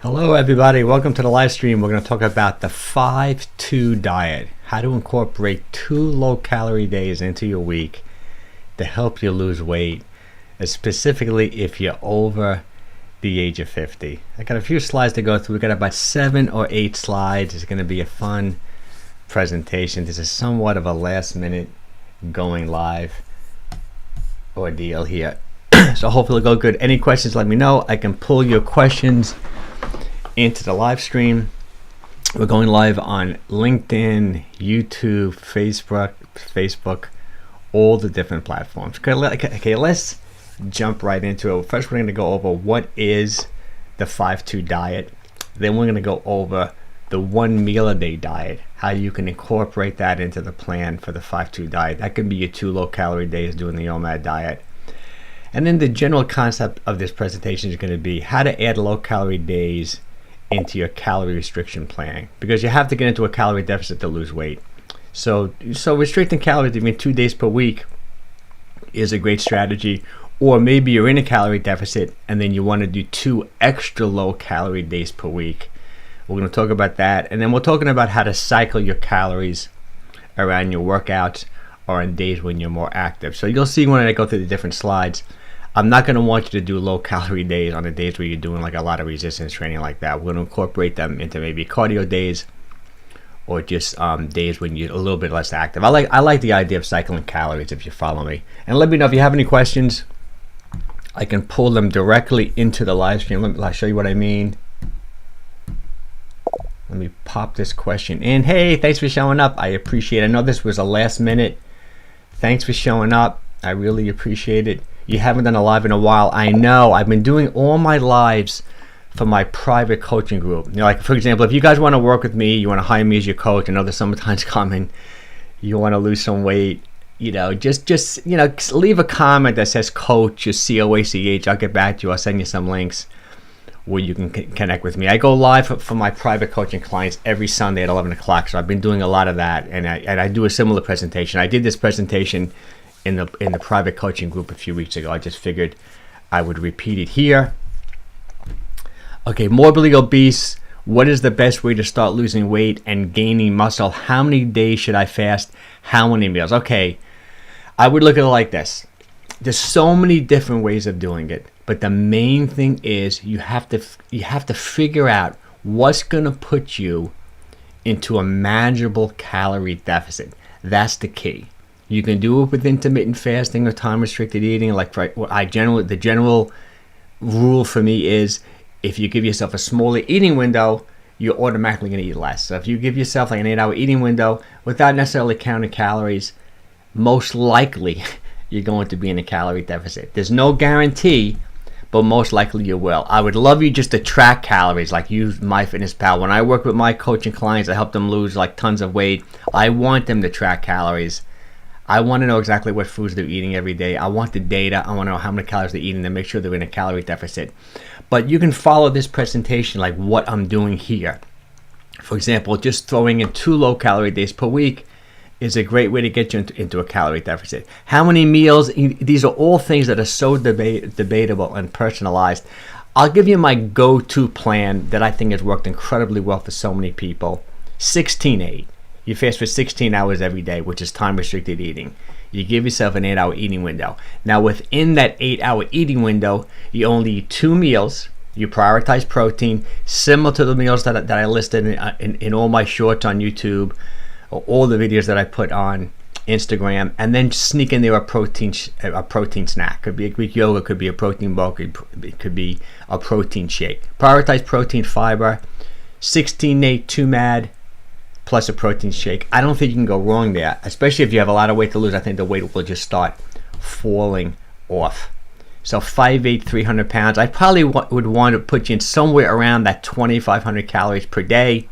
Hello everybody, welcome to the live stream. We're going to talk about the 5-2 diet, how to incorporate 2 low-calorie days into your week to help you lose weight, specifically if you're over the age of 50. I got a few slides to go through. We've got about 7 or 8 slides. It's going to be a fun presentation. This is somewhat of a last minute going live ordeal here. So hopefully it'll go good. Any questions, let me know. I can pull your questions into the live stream. We're going live on LinkedIn, YouTube, Facebook, all the different platforms. Okay, let's jump right into it. First, we're going to go over what is the 5-2 diet. Then we're going to go over the 1 meal a day diet, how you can incorporate that into the plan for the 5-2 diet. That could be your 2 low-calorie days doing the OMAD diet. And then the general concept of this presentation is going to be how to add low-calorie days into your calorie restriction planning, because you have to get into a calorie deficit to lose weight. So restricting calories even 2 days per week is a great strategy. Or maybe you're in a calorie deficit and then you want to do 2 extra low calorie days per week. We're going to talk about that, and then we're talking about how to cycle your calories around your workouts or on days when you're more active. So you'll see when I go through the different slides, I'm not going to want you to do low calorie days on the days where you're doing like a lot of resistance training like that. We're going to incorporate them into maybe cardio days or just days when you're a little bit less active. I like the idea of cycling calories, if you follow me. And let me know if you have any questions. I can pull them directly into the live stream. Let me show you what I mean. Let me pop this question in. Hey, thanks for showing up. I appreciate it. I know this was a last minute. Thanks for showing up. I really appreciate it. You haven't done a live in a while. I know. I've been doing all my lives for my private coaching group. You know, like for example, if you guys want to work with me, you want to hire me as your coach. I know the summertime's coming. You want to lose some weight. You know, just leave a comment that says coach, just COACH. I'll get back to you. I'll send you some links where you can connect with me. I go live for my private coaching clients every Sunday at 11 o'clock. So I've been doing a lot of that, and I do a similar presentation. I did this presentation in the private coaching group a few weeks ago. I just figured I would repeat it here. Okay, morbidly obese. What is the best way to start losing weight and gaining muscle? How many days should I fast? How many meals? Okay, I would look at it like this. There's so many different ways of doing it, but the main thing is you have to figure out what's going to put you into a manageable calorie deficit. That's the key. You can do it with intermittent fasting or time-restricted eating. The general rule for me is if you give yourself a smaller eating window, you're automatically going to eat less. So if you give yourself like an 8-hour eating window without necessarily counting calories, most likely you're going to be in a calorie deficit. There's no guarantee, but most likely you will. I would love you just to track calories, like use MyFitnessPal. When I work with my coaching clients, I help them lose like tons of weight. I want them to track calories. I want to know exactly what foods they're eating every day. I want the data. I want to know how many calories they're eating to make sure they're in a calorie deficit. But you can follow this presentation like what I'm doing here. For example, just throwing in 2 low-calorie days per week is a great way to get you into a calorie deficit. How many meals? These are all things that are so debatable and personalized. I'll give you my go-to plan that I think has worked incredibly well for so many people. 16-8. You fast for 16 hours every day, which is time-restricted eating. You give yourself an 8-hour eating window. Now, within that 8-hour eating window, you only eat 2 meals. You prioritize protein, similar to the meals that I listed in all my shorts on YouTube, or all the videos that I put on Instagram, and then sneak in there a protein snack. Could be a Greek yogurt, could be a protein bar, it could be a protein shake. Prioritize protein, fiber, 16-8, 2 MAD, plus a protein shake. I don't think you can go wrong there, especially if you have a lot of weight to lose. I think the weight will just start falling off. So 5'8", 300 pounds, I probably would want to put you in somewhere around that 2,500 calories per day.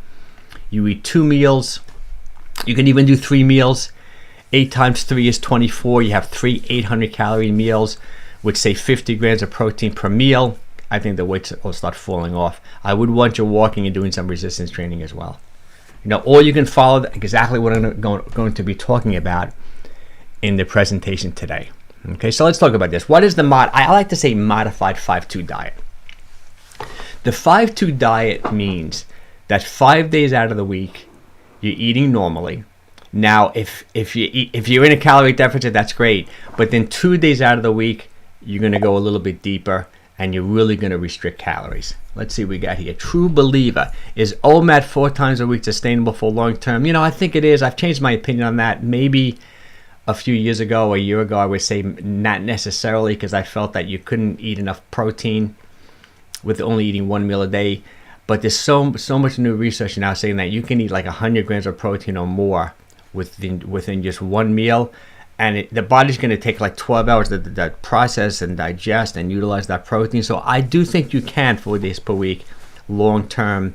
You eat 2 meals. You can even do 3 meals. 8 times 3 is 24. You have 3 800-calorie meals, which say 50 grams of protein per meal. I think the weight will start falling off. I would want you walking and doing some resistance training as well. Or you can follow exactly what I'm going to be talking about in the presentation today. Okay, so let's talk about this. What is the I like to say modified 5-2 diet. The 5-2 diet means that 5 days out of the week, you're eating normally. Now, if you're in a calorie deficit, that's great. But then 2 days out of the week, you're going to go a little bit deeper, and you're really going to restrict calories. Let's see what we got here. True believer. Is OMAD 4 times a week sustainable for long term? I think it is. I've changed my opinion on that. Maybe a few years ago, a year ago, I would say not necessarily, because I felt that you couldn't eat enough protein with only eating 1 meal a day. But there's so much new research now saying that you can eat like 100 grams of protein or more within just 1 meal, and the body's going to take like 12 hours to process and digest and utilize that protein. So I do think you can 4 days per week long term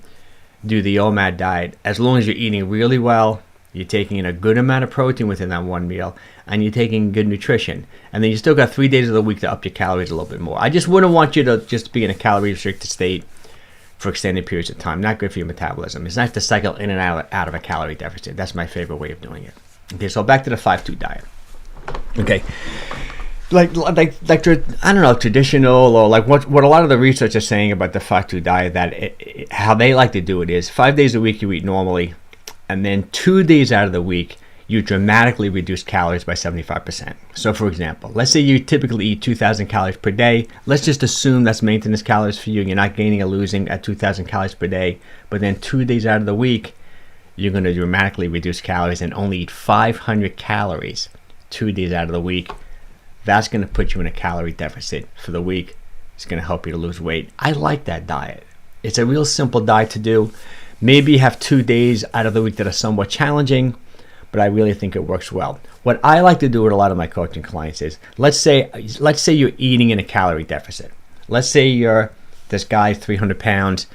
do the OMAD diet, as long as you're eating really well, you're taking in a good amount of protein within that 1 meal, and you're taking good nutrition. And then you still got 3 days of the week to up your calories a little bit more. I just wouldn't want you to just be in a calorie restricted state for extended periods of time. Not good for your metabolism. It's nice to cycle in and out of a calorie deficit. That's my favorite way of doing it. Okay, so back to the 5-2 diet. Okay, like I don't know, traditional, or like what a lot of the research is saying about the 5-2 diet, that how they like to do it is 5 days a week you eat normally, and then 2 days out of the week you dramatically reduce calories by 75%. So for example, let's say you typically eat 2,000 calories per day. Let's just assume that's maintenance calories for you. You're not gaining or losing at 2,000 calories per day. But then 2 days out of the week, you're going to dramatically reduce calories and only eat 500 calories 2 days out of the week. That's going to put you in a calorie deficit for the week. It's going to help you to lose weight. I like that diet. It's a real simple diet to do. Maybe you have 2 days out of the week that are somewhat challenging, but I really think it works well. What I like to do with a lot of my coaching clients is, let's say you're eating in a calorie deficit. Let's say you're this guy, 300 pounds.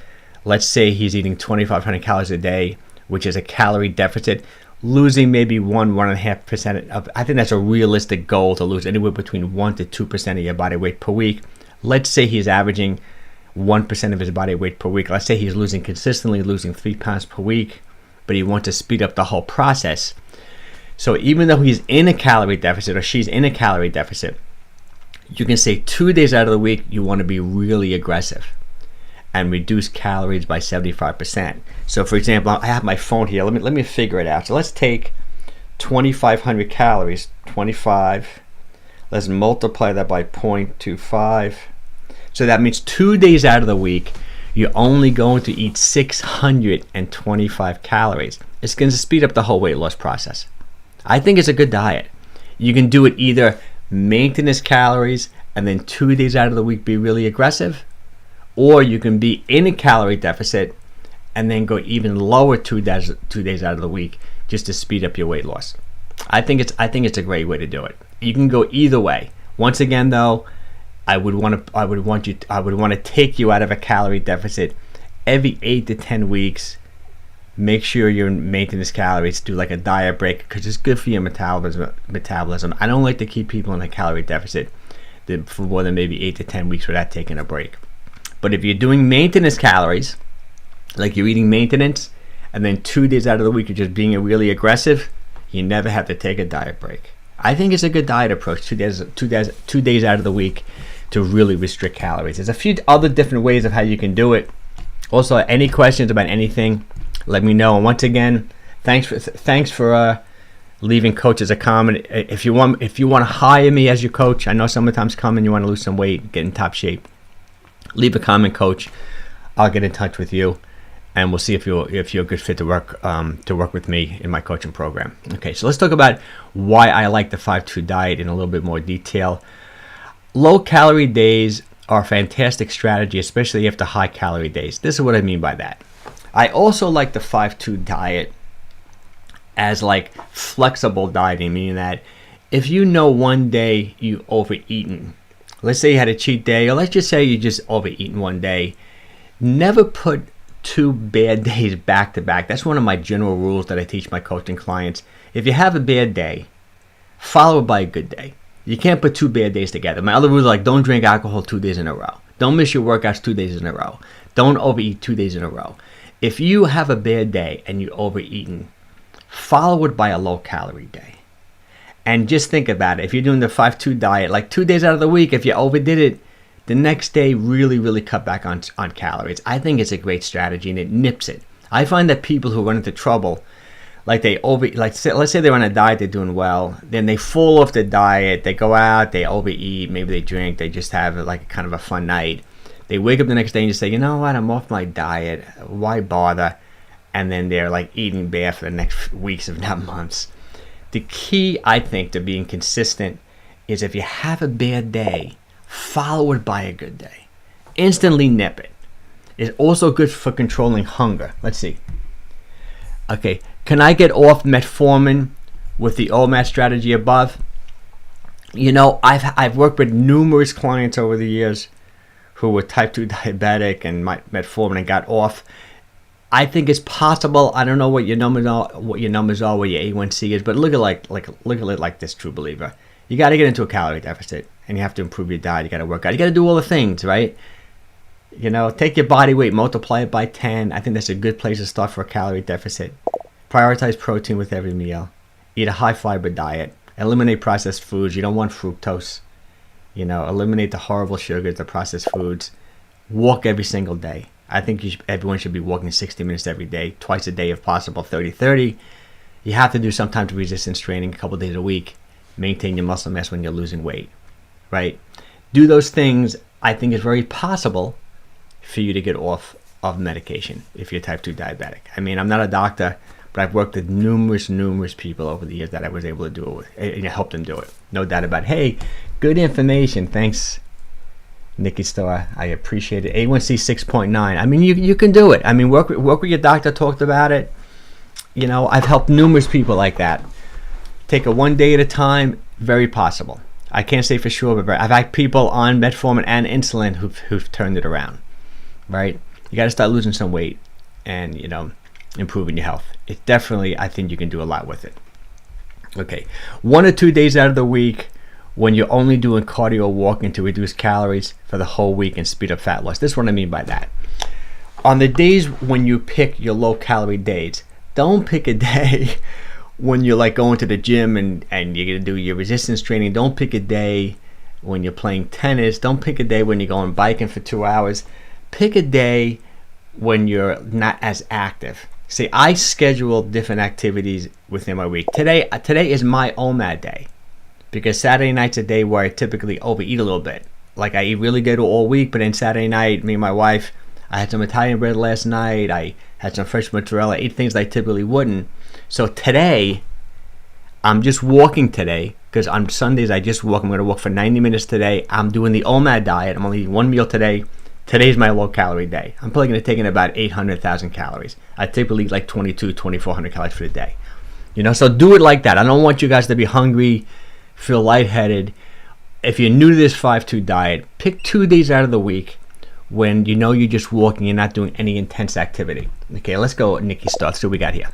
Let's say he's eating 2,500 calories a day, which is a calorie deficit, losing maybe 1.5% of. I think that's a realistic goal, to lose anywhere between 1 to 2% of your body weight per week. Let's say he's averaging 1% of his body weight per week. Let's say he's consistently losing 3 pounds per week, but he wants to speed up the whole process. So even though he's in a calorie deficit, or she's in a calorie deficit, you can say 2 days out of the week you want to be really aggressive and reduce calories by 75%. So for example, I have my phone here. Let me figure it out. So let's take 2,500 calories, 25. Let's multiply that by 0.25. So that means 2 days out of the week, you're only going to eat 625 calories. It's going to speed up the whole weight loss process. I think it's a good diet. You can do it either maintenance calories and then 2 days out of the week be really aggressive, or you can be in a calorie deficit and then go even lower 2 days out of the week just to speed up your weight loss. I think it's a great way to do it. You can go either way. Once again, though, I would want to take you out of a calorie deficit every 8 to 10 weeks. Make sure you're in maintenance calories. Do like a diet break, because it's good for your metabolism. I don't like to keep people in a calorie deficit for more than maybe 8 to 10 weeks without taking a break. But if you're doing maintenance calories, like you're eating maintenance, and then 2 days out of the week you're just being really aggressive, you never have to take a diet break. I think it's a good diet approach. 2 days out of the week to really restrict calories. There's a few other different ways of how you can do it. Also, any questions about anything, let me know. And once again, thanks for leaving coaches a comment. If you want to hire me as your coach, I know sometimes come and you want to lose some weight, get in top shape, leave a comment, coach. I'll get in touch with you, and we'll see if you're a good fit to work with me in my coaching program. Okay, so let's talk about why I like the 5-2 diet in a little bit more detail. Low calorie days are a fantastic strategy, especially after high calorie days. This is what I mean by that. I also like the 5-2 diet as like flexible dieting, meaning that if you know one day you overeaten, let's say you had a cheat day, or let's just say you just overeaten one day, never put 2 bad days back to back. That's one of my general rules that I teach my coaching clients. If you have a bad day, follow it by a good day. You can't put 2 bad days together. My other rules are like, don't drink alcohol 2 days in a row. Don't miss your workouts 2 days in a row. Don't overeat 2 days in a row. If you have a bad day and you overeaten, follow it by a low calorie day. And just think about it. If you're doing the 5-2 diet, like 2 days out of the week, if you overdid it, the next day really cut back on calories. I think it's a great strategy, and it nips it. I find that people who run into trouble, let's say they're on a diet, they're doing well, then they fall off the diet, they go out, they overeat, maybe they drink, they just have like kind of a fun night. They wake up the next day and just say, you know what, I'm off my diet, why bother? And then they're like eating bad for the next weeks, if not months. The key, I think, to being consistent is if you have a bad day, follow it by a good day. Instantly nip it. It's also good for controlling hunger. Let's see. Okay, can I get off metformin with the OMAD strategy above? You know, I've worked with numerous clients over the years who were type 2 diabetic and metformin and got off. I think it's possible. I don't know what your numbers are, what your A1C is, but look at it like this, true believer. You got to get into a calorie deficit, and you have to improve your diet. You got to work out. You got to do all the things, right? You know, take your body weight, multiply it by 10. I think that's a good place to start for a calorie deficit. Prioritize protein with every meal. Eat a high fiber diet. Eliminate processed foods. You don't want fructose. You know, eliminate the horrible sugars, the processed foods. Walk every single day. I think everyone should be walking 60 minutes every day, twice a day if possible, 30-30. You have to do sometimes resistance training a couple days a week. Maintain your muscle mass when you're losing weight, right? Do those things. I think it's very possible for you to get off of medication if you're type 2 diabetic. I mean, I'm not a doctor, but I've worked with numerous people over the years that I was able to do it with, and help them do it. No doubt about it. Hey, good information. Thanks, Nikki Starr. I appreciate it. A1C 6.9. I mean, you can do it. I mean, work with your doctor. Talked about it. You know, I've helped numerous people like that. Take it one day at a time. Very possible. I can't say for sure, but I've had people on metformin and insulin who've turned it around. Right? You got to start losing some weight, and, you know, improving your health. It definitely, I think you can do a lot with it. Okay, 1 or 2 days out of the week when you're only doing cardio or walking to reduce calories for the whole week and speed up fat loss. This is what I mean by that. On the days when you pick your low calorie days, don't pick a day when you're like going to the gym and you're going to do your resistance training. Don't pick a day when you're playing tennis. Don't pick a day when you're going biking for 2 hours. Pick a day when you're not as active. See, I schedule different activities within my week. Today is my OMAD day, because Saturday night's a day where I typically overeat a little bit. Like, I eat really good all week, but then Saturday night, me and my wife, I had some Italian bread last night. I had some fresh mozzarella. I ate things I typically wouldn't. So today, I'm just walking today, because on Sundays I just walk. I'm going to walk for 90 minutes today. I'm doing the OMAD diet. I'm only eating one meal today. Today's my low-calorie day. I'm probably going to take in about 800,000 calories. I typically eat like 2,400 calories for the day. You know, so do it like that. I don't want you guys to be hungry, feel lightheaded. If you're new to this 5-2 diet, pick 2 days out of the week when you know you're just walking, you're not doing any intense activity. Okay, let's go, Nikki Starr. See what we got here.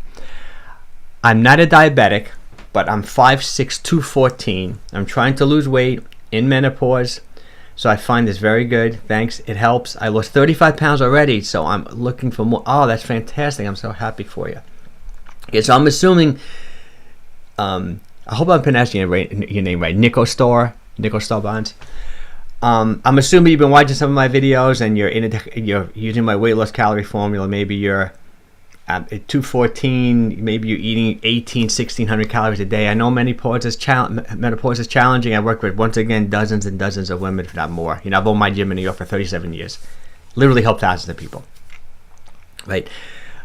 I'm not a diabetic, but I'm 5'6", 214. I'm trying to lose weight in menopause. So I find this very good. Thanks. It helps. I lost 35 pounds already, so I'm looking for more. Oh, that's fantastic. I'm so happy for you. Okay, so I'm assuming, I hope I'm pronouncing your name right, Nico Starr Bonds. I'm assuming you've been watching some of my videos and you're using my weight loss calorie formula. Maybe you're at 214, maybe you're eating 1,600 calories a day. I know menopause is challenging. I work with, once again, dozens and dozens of women, if not more. You know, I've owned my gym in New York for 37 years. Literally helped thousands of people. Right?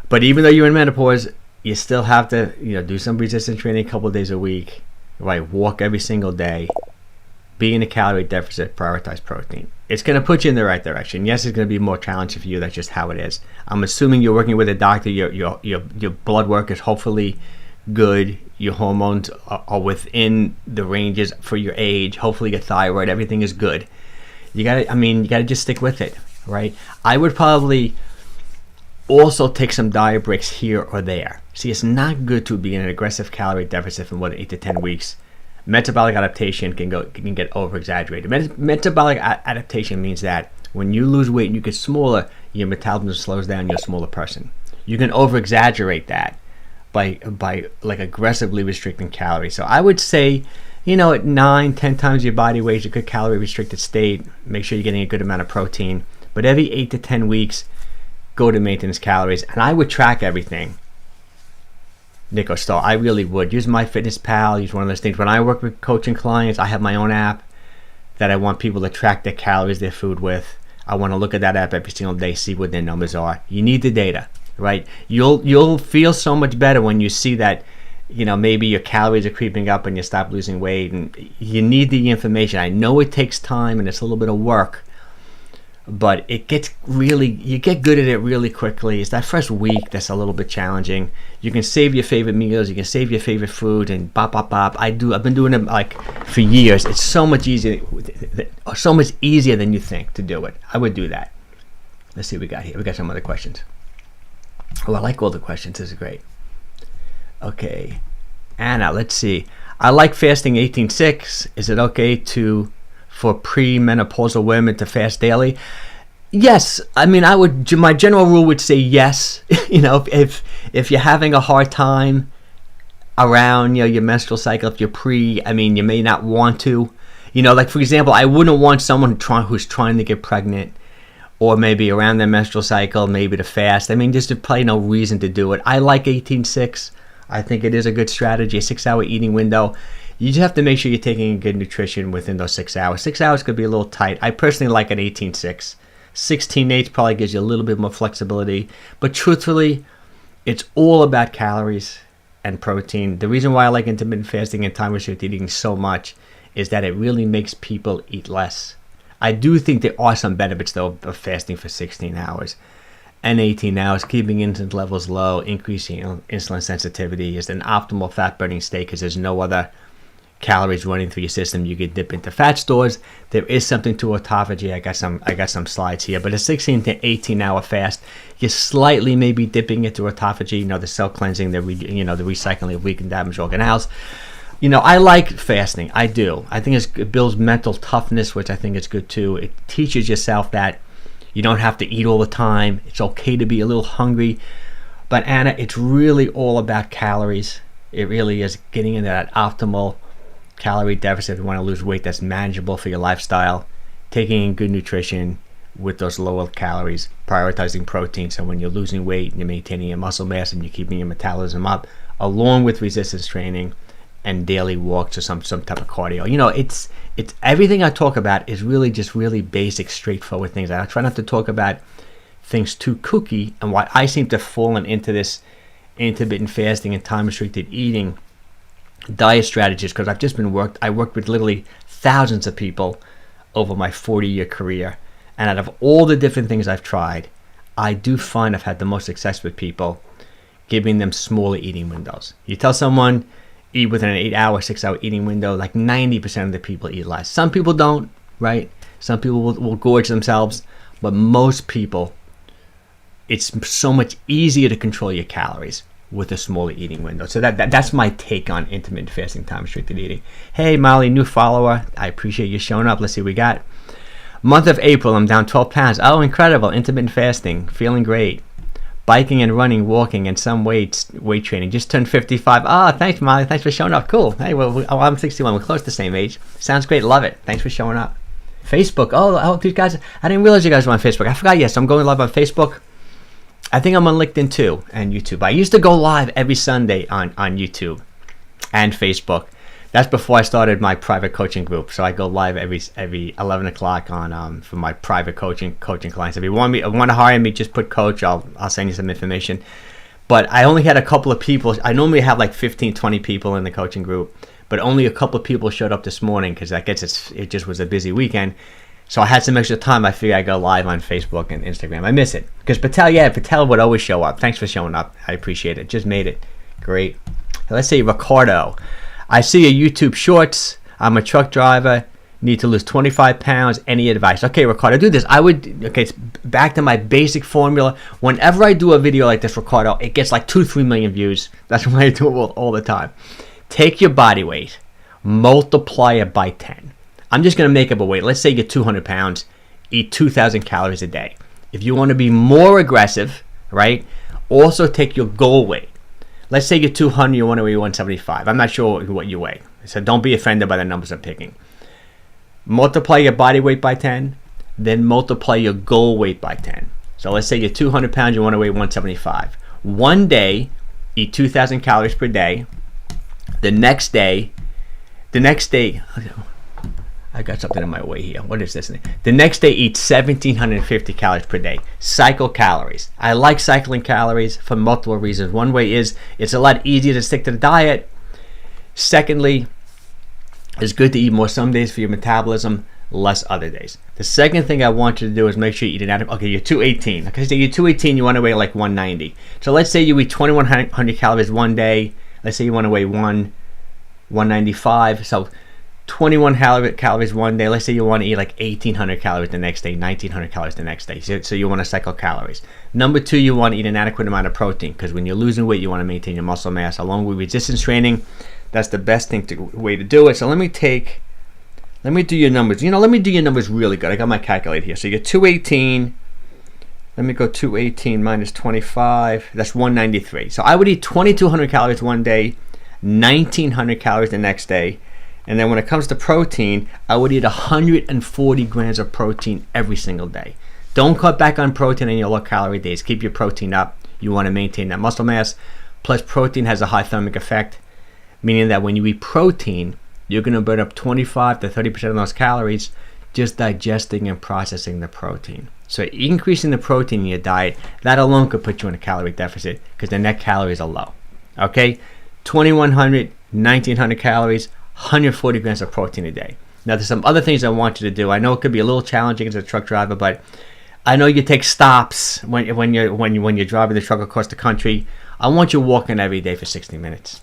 But even though you're in menopause, you still have to, you know, do some resistance training a couple of days a week. Right? Walk every single day. Be in a calorie deficit. Prioritize protein. It's going to put you in the right direction. Yes, it's going to be more challenging for you. That's just how it is. I'm assuming you're working with a doctor. Your blood work is hopefully good. Your hormones are within the ranges for your age. Hopefully your thyroid, everything is good. You gotta just stick with it, right? I would probably also take some diet breaks here or there. See, it's not good to be in an aggressive calorie deficit for more than 8 to 10 weeks. Metabolic adaptation can get over exaggerated. Metabolic adaptation means that when you lose weight and you get smaller, your metabolism slows down. You're a smaller person. You can over exaggerate that by like aggressively restricting calories. So I would say at 9, 10 times your body weight is a good calorie restricted state. Make sure you're getting a good amount of protein. But every 8 to 10 weeks, go to maintenance calories. And I would track everything. Nico Stahl, I really would. Use MyFitnessPal. Use one of those things. When I work with coaching clients, I have my own app that I want people to track their calories, their food with. I want to look at that app every single day, see what their numbers are. You need the data, right? You'll feel so much better when you see that, maybe your calories are creeping up and you stop losing weight, and you need the information. I know it takes time and it's a little bit of work, but you get good at it really quickly. It's that first week that's a little bit challenging. You can save your favorite meals, you can save your favorite food, and bop. I've been doing it like for years. It's so much easier than you think to do it. I would do that. Let's see what we got here. We got some other questions. Oh, I like all the questions. This is great. Okay, Anna, let's see. I like fasting 18/6. Is it okay for premenopausal women to fast daily? Yes. I mean, my general rule would say yes. If you're having a hard time around your menstrual cycle, if you're you may not want to. Like for example, I wouldn't want someone who's trying to get pregnant, or maybe around their menstrual cycle, maybe to fast. Just to probably no reason to do it. I like 18/6. I think it is a good strategy, a 6-hour eating window. You just have to make sure you're taking good nutrition within those 6 hours. 6 hours could be a little tight. I personally like an 18/6. 16/8 probably gives you a little bit more flexibility. But truthfully, it's all about calories and protein. The reason why I like intermittent fasting and time restricted eating so much is that it really makes people eat less. I do think there are some benefits, though, of fasting for 16 hours. And 18 hours, keeping insulin levels low, increasing insulin sensitivity is an optimal fat burning state because there's no other calories running through your system. You can dip into fat stores. There is something to autophagy. I got some slides here, but a 16 to 18 hour fast, you're slightly maybe dipping into autophagy. The cell cleansing, the recycling of weak and damaged organelles. I like fasting. I do. I think it builds mental toughness, which I think is good too. It teaches yourself that you don't have to eat all the time. It's okay to be a little hungry. But Anna, it's really all about calories. It really is getting into that optimal calorie deficit. If you want to lose weight that's manageable for your lifestyle, taking in good nutrition with those lower calories, prioritizing protein. So when you're losing weight and you're maintaining your muscle mass and you're keeping your metabolism up, along with resistance training and daily walks or some type of cardio. It's everything I talk about is really just really basic, straightforward things. I try not to talk about things too kooky, and why I seem to have fallen into this intermittent fasting and time restricted eating diet strategies, because I worked with literally thousands of people over my 40-year career, and out of all the different things I've tried, I do find I've had the most success with people giving them smaller eating windows. You tell someone eat within an 8-hour, 6-hour eating window, like 90% of the people eat less. Some people don't, right? Some people will gorge themselves, but most people, it's so much easier to control your calories with a smaller eating window. So that's my take on intermittent fasting, time restricted eating. Hey Molly, new follower. I appreciate you showing up. Let's see what we got. Month of April, I'm down 12 pounds. Oh, incredible. Intermittent fasting, feeling great. Biking and running, walking, and some weight training. Just turned 55. Ah, thanks, Molly. Thanks for showing up. Cool. Hey, I'm 61. We're close to the same age. Sounds great. Love it. Thanks for showing up. Facebook. Oh, these guys. I didn't realize you guys were on Facebook. I forgot. Yes, I'm going live on Facebook. I think I'm on LinkedIn too and YouTube. I used to go live every Sunday on YouTube and Facebook. That's before I started my private coaching group. So I go live every 11 o'clock on for my private coaching clients. If you want to hire me, just put coach. I'll send you some information. But I only had a couple of people. I normally have like 15, 20 people in the coaching group, but only a couple of people showed up this morning because it just was a busy weekend. So I had some extra time. I figured I'd go live on Facebook and Instagram. I miss it because Patel would always show up. Thanks for showing up. I appreciate it. Just made it. Great. Let's see, Ricardo. I see your YouTube shorts. I'm a truck driver. Need to lose 25 pounds. Any advice? Okay, Ricardo, do this. It's back to my basic formula. Whenever I do a video like this, Ricardo, it gets like 2-3 million views. That's why I do it all the time. Take your body weight, multiply it by 10. I'm just going to make up a weight. Let's say you're 200 pounds. Eat 2,000 calories a day. If you want to be more aggressive, right, also take your goal weight. Let's say you're 200, you want to weigh 175. I'm not sure what you weigh. So don't be offended by the numbers I'm picking. Multiply your body weight by 10, then multiply your goal weight by 10. So let's say you're 200 pounds, you want to weigh 175. One day, eat 2,000 calories per day. The next day, I got something in my way here. What is this? The next day, eat 1,750 calories per day. Cycle calories. I like cycling calories for multiple reasons. One way is it's a lot easier to stick to the diet. Secondly, it's good to eat more some days for your metabolism, less other days. The second thing I want you to do is make sure you eat an adequate. Okay, you're 218. Okay, so you're 218, you want to weigh like 190. So let's say you eat 2,100 calories one day. Let's say you want to weigh 195. So 21 calories one day. Let's say you want to eat like 1,800 calories the next day, 1,900 calories the next day. So you want to cycle calories. Number two, you want to eat an adequate amount of protein, because when you're losing weight, you want to maintain your muscle mass. Along with resistance training, that's the best way to do it. So let me do your numbers. Let me do your numbers really good. I got my calculator here. So you're 218. Let me go 218 minus 25. That's 193. So I would eat 2,200 calories one day, 1,900 calories the next day. And then when it comes to protein, I would eat 140 grams of protein every single day. Don't cut back on protein in your low-calorie days. Keep your protein up. You want to maintain that muscle mass. Plus, protein has a high thermic effect, meaning that when you eat protein, you're going to burn up 25 to 30% of those calories just digesting and processing the protein. So increasing the protein in your diet, that alone could put you in a calorie deficit because the net calories are low. Okay? 2,100, 1,900 calories, 140 grams of protein a day. Now, there's some other things I want you to do. I know it could be a little challenging as a truck driver, but I know you take stops when you're driving the truck across the country. I want you walking every day for 60 minutes.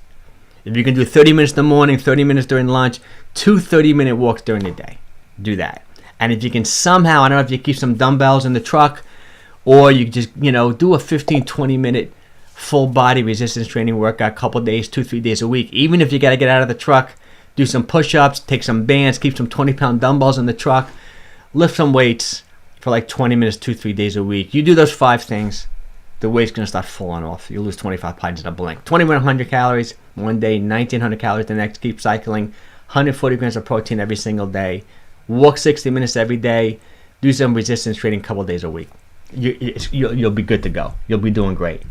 If you can do 30 minutes in the morning, 30 minutes during lunch, 2 30-minute walks during the day. Do that. And if you can somehow, I don't know if you keep some dumbbells in the truck, or you just, do a 15, 20-minute full body resistance training workout a couple days, 2-3 days a week. Even if you got to get out of the truck, do some push-ups, take some bands, keep some 20-pound dumbbells in the truck, lift some weights for like 20 minutes, 2-3 days a week. You do those 5 things, the weight's going to start falling off. You'll lose 25 pounds in a blink. 2,100 calories one day, 1,900 calories the next. Keep cycling. 140 grams of protein every single day. Walk 60 minutes every day. Do some resistance training a couple days a week. You'll be good to go. You'll be doing great.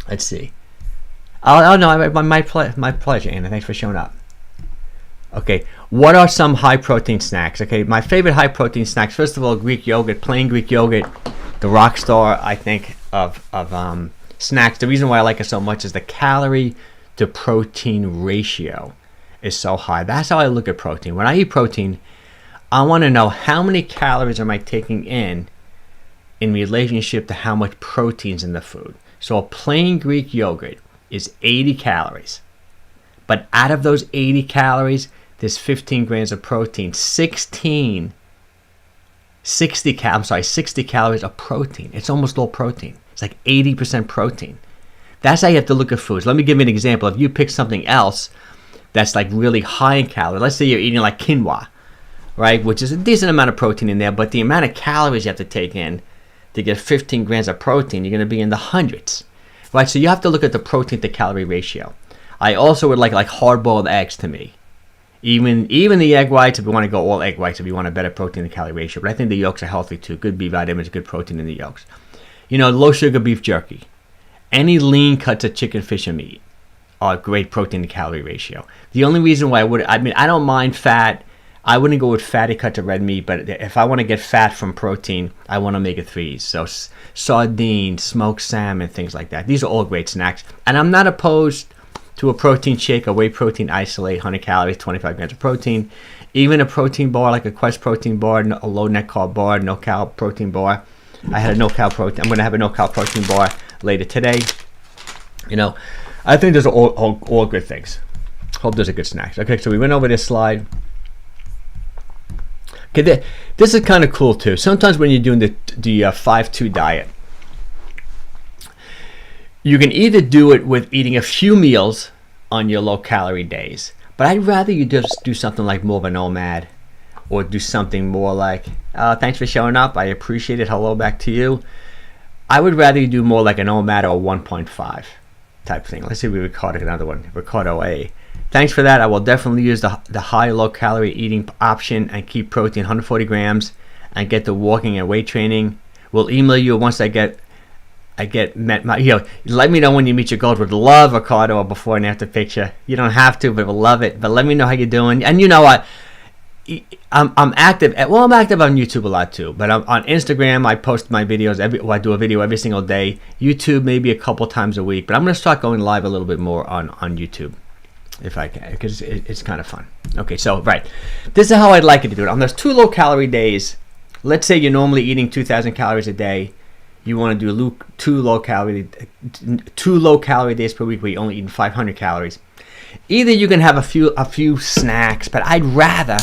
Let's see. Oh no, my pleasure, Anna. Thanks for showing up. Okay, what are some high-protein snacks? Okay, my favorite high-protein snacks. First of all, Greek yogurt, plain Greek yogurt, the rock star, I think, of snacks. The reason why I like it so much is the calorie to protein ratio is so high. That's how I look at protein. When I eat protein, I want to know how many calories am I taking in relationship to how much protein's in the food. So a plain Greek yogurt is 80 calories. But out of those 80 calories, there's 15 grams of protein. 60 calories of protein. It's almost all protein. It's like 80% protein. That's how you have to look at foods. Let me give you an example. If you pick something else that's like really high in calories, let's say you're eating like quinoa, right, which is a decent amount of protein in there, but the amount of calories you have to take in to get 15 grams of protein, you're going to be in the hundreds, right? So you have to look at the protein to calorie ratio. I also would like hard-boiled eggs to me. Even the egg whites, if you want to go all egg whites, if you want a better protein to calorie ratio. But I think the yolks are healthy too. Good B vitamins, good protein in the yolks. Low sugar beef jerky. Any lean cuts of chicken, fish, and meat are great protein to calorie ratio. The only reason why I don't mind fat. I wouldn't go with fatty cuts of red meat, but if I want to get fat from protein, I want omega-3s. So sardines, smoked salmon, things like that. These are all great snacks. And I'm not opposed to a protein shake, a whey protein isolate, 100 calories, 25 grams of protein. Even a protein bar like a Quest protein bar, a low net carb bar, no cal protein bar. I had a no cal protein. I'm going to have a no cal protein bar later today. I think those are all good things. Hope those are good snacks. Okay, so we went over this slide. Okay, this is kind of cool too. Sometimes when you're doing the 5-2 diet, you can either do it with eating a few meals on your low-calorie days, but I'd rather you just do something like more of a nomad, or do something more like, thanks for showing up, I appreciate it, hello back to you. I would rather you do more like a nomad or 1.5 type thing. Let's see if we recorded another one, Ricardo A. Thanks for that. I will definitely use the high low-calorie eating option and keep protein 140 grams and get the walking and weight training. We'll email you once I get met my, let me know when you meet your goals. Would love Ricardo a before and after picture. You don't have to, but we'll love it. But let me know how you're doing. And you know what? I'm active. I'm active on YouTube a lot too. But on Instagram, I post my videos. I do a video every single day. YouTube maybe a couple times a week. But I'm going to start going live a little bit more on YouTube if I can, because it's kind of fun. Okay, so right, this is how I'd like it to do it. On those 2 low-calorie days, let's say you're normally eating 2,000 calories a day. You want to do 2 low-calorie days per week where you're only eating 500 calories. Either you can have a few snacks, but I'd rather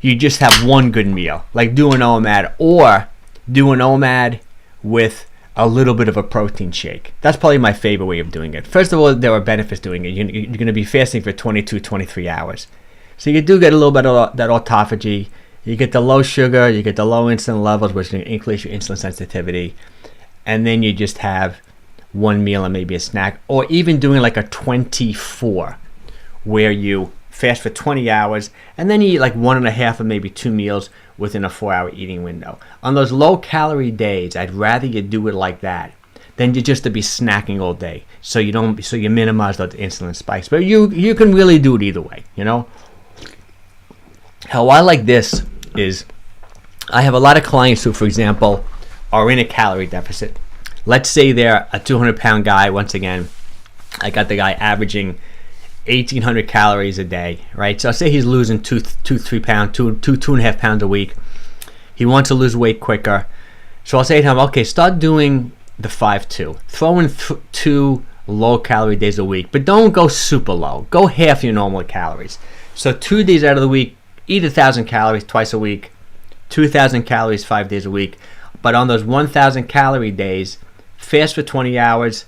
you just have one good meal, like do an OMAD, or do an OMAD with a little bit of a protein shake. That's probably my favorite way of doing it. First of all, there are benefits doing it. You're going to be fasting for 22, 23 hours. So you do get a little bit of that autophagy. You get the low sugar, you get the low insulin levels, which can increase your insulin sensitivity. And then you just have one meal and maybe a snack. Or even doing like a 24, where you fast for 20 hours and then you eat like 1.5 or maybe 2 meals within a 4-hour eating window. On those low-calorie days, I'd rather you do it like that than just to be snacking all day. So you minimize those insulin spikes. But you can really do it either way, How I like this is I have a lot of clients who, for example, are in a calorie deficit. Let's say they're a 200-pound guy. Once again, I got the guy averaging 1,800 calories a day, right? So say he's losing 2.5 pounds a week. He wants to lose weight quicker. So I'll say to him, okay, start doing the 5-2. Throw in 2 low-calorie days a week, but don't go super low. Go half your normal calories. So 2 days out of the week, eat 1,000 calories twice a week, 2,000 calories 5 days a week. But on those 1,000 calorie days, fast for 20 hours,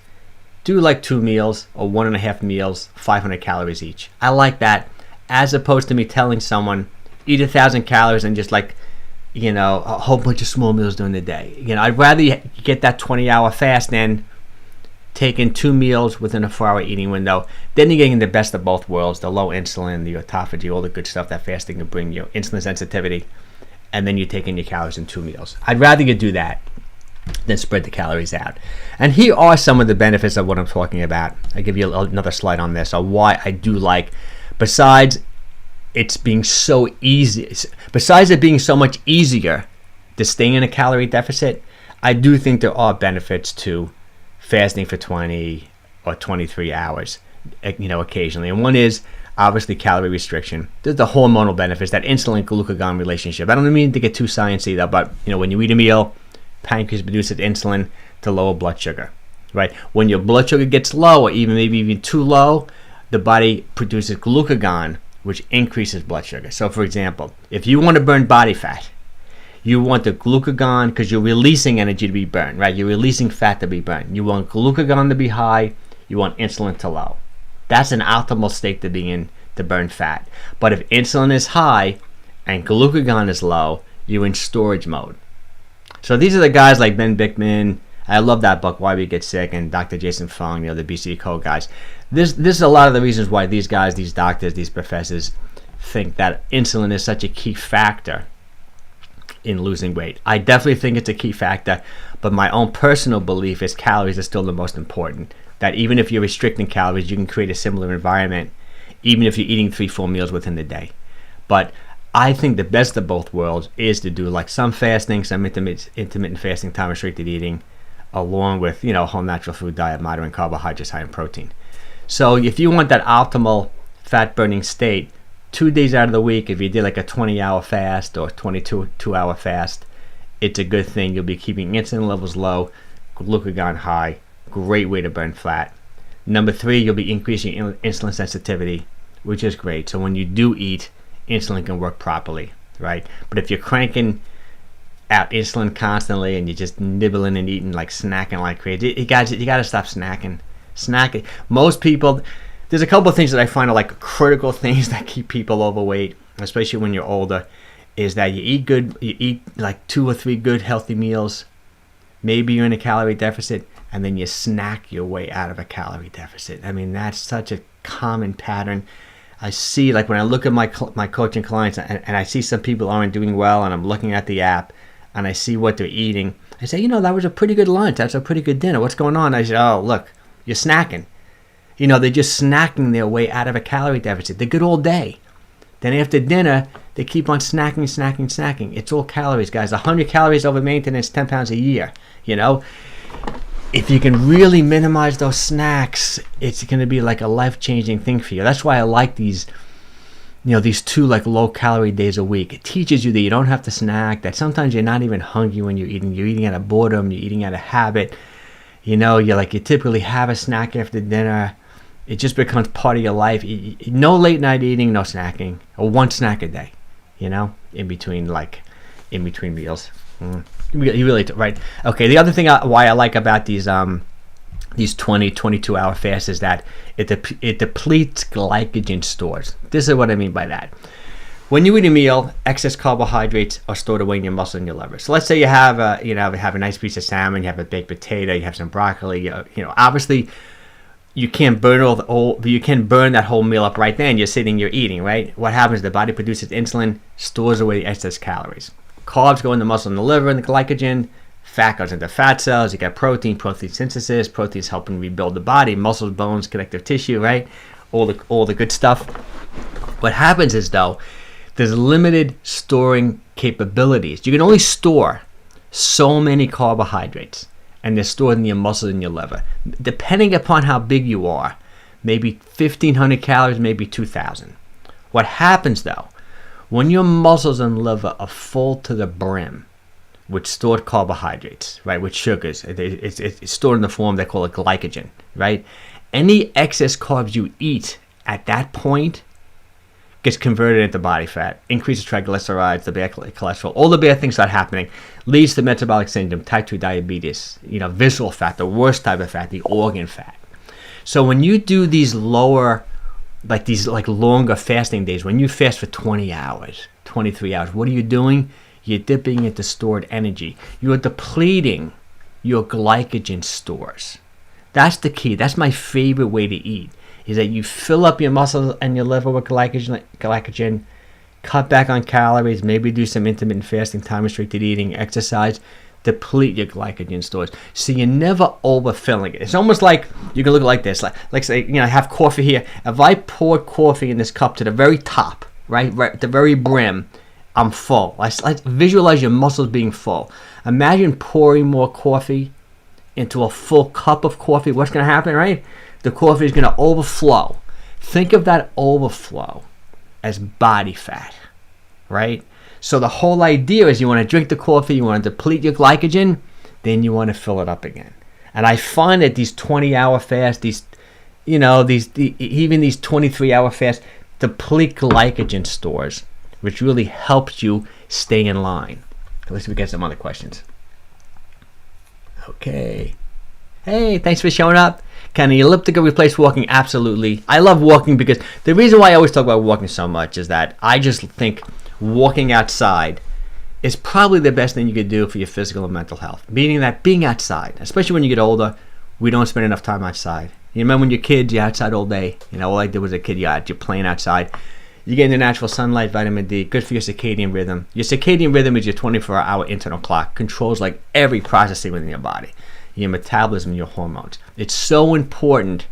do like 2 meals or 1.5 meals, 500 calories each. I like that, as opposed to me telling someone, eat 1,000 calories and just like, a whole bunch of small meals during the day. I'd rather you get that 20-hour fast and take in 2 meals within a 4-hour eating window. Then you're getting the best of both worlds, the low insulin, the autophagy, all the good stuff that fasting can bring you, insulin sensitivity, and then you take in your calories in 2 meals. I'd rather you do that than spread the calories out. And here are some of the benefits of what I'm talking about. I'll give you another slide on this, on why I do like, besides it being so much easier to stay in a calorie deficit, I do think there are benefits to fasting for 20 or 23 hours, occasionally. And one is obviously calorie restriction. There's the hormonal benefits, that insulin-glucagon relationship. I don't mean to get too sciencey though, but when you eat a meal, pancreas produces insulin to lower blood sugar, right? When your blood sugar gets low, or maybe even too low, the body produces glucagon, which increases blood sugar. So for example, if you want to burn body fat, you want the glucagon, because you're releasing energy to be burned, right? You're releasing fat to be burned. You want glucagon to be high, you want insulin to low. That's an optimal state to be in to burn fat. But if insulin is high and glucagon is low, you're in storage mode. So these are the guys like Ben Bickman. I love that book, Why We Get Sick, and Dr. Jason Fung, the BC Code guys. This is a lot of the reasons why these guys, these doctors, these professors think that insulin is such a key factor in losing weight. I definitely think it's a key factor, but my own personal belief is calories are still the most important. That even if you're restricting calories, you can create a similar environment, even if you're eating 3-4 meals within the day. But I think the best of both worlds is to do like some fasting, some intermittent fasting, time restricted eating, along with whole natural food diet, moderate in carbohydrates, high in protein. So if you want that optimal fat burning state, 2 days out of the week, if you did like a 20-hour fast or 22-hour fast, it's a good thing. You'll be keeping insulin levels low, glucagon high, great way to burn fat. Number 3, you'll be increasing insulin sensitivity, which is great. So when you do eat, insulin can work properly, right? But if you're cranking out insulin constantly and you're just nibbling and eating, like snacking like crazy, you got to stop snacking. Most people, there's a couple of things that I find are like critical things that keep people overweight, especially when you're older, is that you eat like 2 or 3 good healthy meals. Maybe you're in a calorie deficit, and then you snack your way out of a calorie deficit. I mean, that's such a common pattern. I see, like when I look at my coaching clients and I see some people aren't doing well, and I'm looking at the app and I see what they're eating, I say, that was a pretty good lunch. That's a pretty good dinner. What's going on? I say, oh, look, you're snacking. They're just snacking their way out of a calorie deficit. They're good all day. Then after dinner, they keep on snacking. It's all calories, guys. 100 calories over maintenance, 10 pounds a year. If you can really minimize those snacks, it's going to be like a life-changing thing for you. That's why I like these, these 2 like low-calorie days a week. It teaches you that you don't have to snack, that sometimes you're not even hungry when you're eating. You're eating out of boredom. You're eating out of habit. You typically have a snack after dinner. It just becomes part of your life. No late night eating, no snacking, or 1 snack a day, in between meals. You really, right? Okay, the other thing why I like about these 22-hour fasts is that it depletes glycogen stores. This is what I mean by that. When you eat a meal, excess carbohydrates are stored away in your muscle and your liver. So let's say you have a nice piece of salmon, you have a baked potato, you have some broccoli. Obviously, you can't burn you can burn that whole meal up right then. You're sitting, you're eating, right? What happens? The body produces insulin, stores away the excess calories. Carbs go in the muscle and the liver and the glycogen. Fat goes into fat cells. You got protein synthesis. Protein's helping rebuild the body, muscles, bones, connective tissue, right? All the good stuff. What happens is, though, there's limited storing capabilities. You can only store so many carbohydrates, and they're stored in your muscles and your liver. Depending upon how big you are, maybe 1,500 calories, maybe 2,000. What happens, though, when your muscles and liver are full to the brim with stored carbohydrates, right, with sugars, it's stored in the form they call it glycogen, right? Any excess carbs you eat at that point gets converted into body fat, increases triglycerides, the bad cholesterol, all the bad things start happening, leads to metabolic syndrome, type 2 diabetes, visceral fat, the worst type of fat, the organ fat. So when you do these longer fasting days, when you fast for 20 hours, 23 hours, what are you doing? You're dipping into stored energy. You're depleting your glycogen stores. That's the key. That's my favorite way to eat, is that you fill up your muscles and your liver with glycogen, cut back on calories, maybe do some intermittent fasting, time-restricted eating, exercise, deplete your glycogen stores. So you're never overfilling it. It's almost like, you can look like this, like say, I have coffee here. If I poured coffee in this cup to the very top, right at the very brim, I'm full. I visualize your muscles being full. Imagine pouring more coffee into a full cup of coffee. What's going to happen, right? The coffee is going to overflow. Think of that overflow as body fat, right? So the whole idea is you want to drink the coffee, you want to deplete your glycogen, then you want to fill it up again. And I find that these 20-hour fasts, even these 23-hour fasts, deplete glycogen stores, which really helps you stay in line. Let's see if we get some other questions. Okay. Hey, thanks for showing up. Can the elliptical replace walking? Absolutely. I love walking because the reason why I always talk about walking so much is that I just think walking outside is probably the best thing you could do for your physical and mental health. Meaning that being outside, especially when you get older, we don't spend enough time outside. You remember when you're kids, you're outside all day. All I did was a kid, you're playing outside. You get into natural sunlight, vitamin D, good for your circadian rhythm. Your circadian rhythm is your 24-hour internal clock, controls like every processing within your body, your metabolism, your hormones. It's so important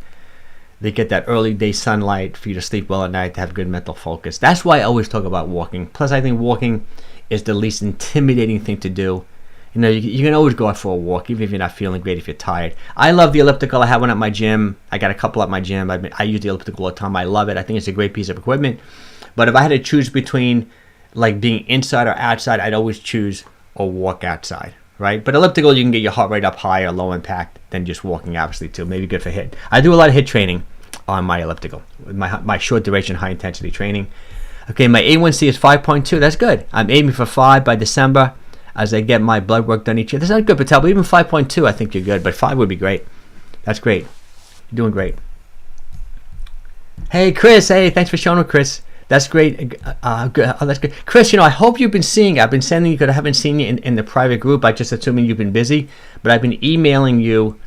to get that early day sunlight for you to sleep well at night, to have good mental focus. That's why I always talk about walking. Plus, I think walking is the least intimidating thing to do. You can always go out for a walk, even if you're not feeling great, if you're tired. I love the elliptical. I have one at my gym. I got a couple at my gym. I use the elliptical all the time. I love it. I think it's a great piece of equipment. But if I had to choose between like being inside or outside, I'd always choose a walk outside, right? But elliptical, you can get your heart rate up higher, low impact than just walking, obviously, too. Maybe good for HIIT. I do a lot of HIIT training on my elliptical, my short duration, high intensity training. Okay, my A1C is 5.2. That's good. I'm aiming for 5 by December as I get my blood work done each year. That's not good, Patel, but even 5.2, I think you're good. But 5 would be great. That's great. You're doing great. Hey, Chris. Hey, thanks for showing up, Chris. That's great. Good. Oh, that's good. Chris, I hope you've been seeing. I've been sending you, because I haven't seen you in the private group. I just assuming you've been busy. But I've been emailing you